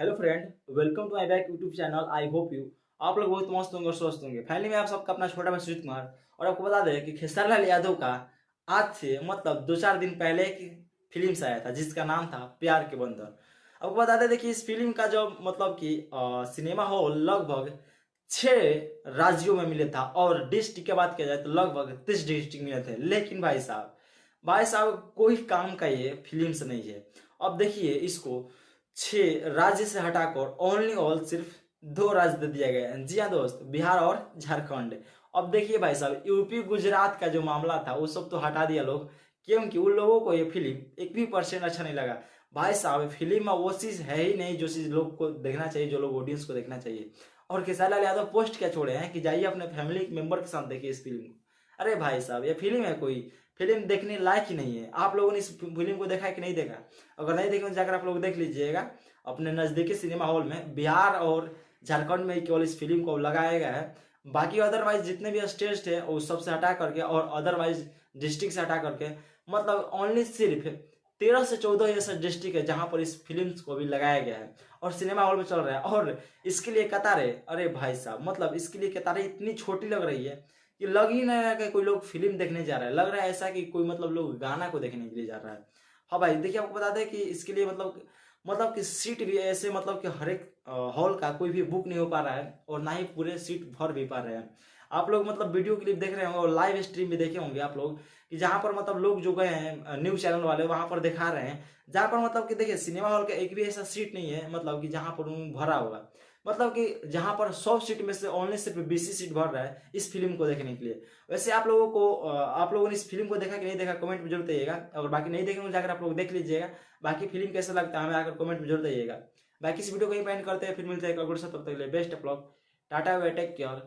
Hello friend, welcome to my back YouTube channel. I hope you आप लोग बहुत मस्त होंगे और स्वस्थ होंगे। फाइनली मैं आप सबका अपना छोटा भाई सुजीत कुमार। और आपको बता दें कि खेसारी लाल यादव का आज से मतलब 2-4 दिन पहले एक फिल्म से आया था जिसका नाम था प्यार के बंधन। आपको बता दें कि इस फिल्म का जो मतलब कि सिनेमा हॉल लगभग 6 राज्यों में मिले था और डिस्ट्रिक्ट की बात किया जाए तो लगभग 30 डिस्ट्रिक्ट मिले थे। लेकिन भाई साहब कोई काम का ये फिल्म से नहीं है। अब देखिए इसको 6 राज्य से हटाकर ओनली ऑल सिर्फ 2 राज्य दे दिया गया है। जी हाँ दोस्त, बिहार और झारखंड। अब देखिए भाई साहब, यूपी गुजरात का जो मामला था वो सब तो हटा दिया लोग, क्योंकि उन लोगों को ये फिल्म एक भी परसेंट अच्छा नहीं लगा। भाई साहब फिल्म में वो चीज है ही नहीं जो चीज लोग को देखना चाहिए, जो लोग ऑडियंस को देखना चाहिए। और खेसारी लाल यादव पोस्ट क्या छोड़े हैं कि जाइए अपने फैमिली मेंबर के साथ देखिए इस फिल्म को। अरे भाई साहब, ये फिल्म है कोई फिल्म देखने लायक ही नहीं है। आप लोगों ने इस फिल्म को देखा है कि नहीं देखा? अगर नहीं देखे तो जाकर आप लोग देख लीजिएगा अपने नज़दीकी सिनेमा हॉल में। बिहार और झारखंड में ही केवल इस फिल्म को लगाया गया है। बाकी अदरवाइज जितने भी स्टेट थे उस सबसे हटा करके और अदरवाइज डिस्ट्रिक्ट से हटा करके मतलब ओनली सिर्फ 13 से 14 ऐसा डिस्ट्रिक्ट है जहां पर इस फिल्म को भी लगाया गया है और सिनेमा हॉल में चल रहा है। और इसके लिए कतारें, अरे भाई साहब मतलब इसके लिए कतारें इतनी छोटी लग रही है कि लग ही नहीं रहा कि कोई लोग फिल्म देखने जा रहा है। लग रहा है ऐसा कि कोई मतलब लोग गाना को देखने के लिए जा रहा है। हाँ भाई देखिए, आपको बता दें कि इसके लिए मतलब कि सीट भी ऐसे मतलब कि हर एक हॉल का कोई भी बुक नहीं हो पा रहा है और ना ही पूरे सीट भर भी पा रहे हैं। आप लोग मतलब वीडियो क्लिप देख रहे होंगे और लाइव स्ट्रीम भी देखे होंगे आप लोग कि जहाँ पर मतलब लोग जो गए हैं न्यूज चैनल वाले वहां पर दिखा रहे हैं, जहाँ पर मतलब कि देखिए सिनेमा हॉल का एक भी ऐसा सीट नहीं है मतलब कि जहाँ पर भरा होगा। मतलब कि जहां पर 100 सीट में से ओनली सिर्फ 20 सीट भर रहा है इस फिल्म को देखने के लिए। वैसे आप लोगों ने इस फिल्म को देखा कि नहीं देखा कमेंट में जरूर बताइएगा। और बाकी नहीं देखेंगे तो जाकर आप लोग देख लीजिएगा। बाकी फिल्म कैसा लगता है हमें आकर कमेंट में जरूर बताइएगा। बाकी इस वीडियो को यहीं पे एंड करते हैं, फिर मिलते हैं एक अगले साथ। तब तक के लिए best of luck, tata bye, take care.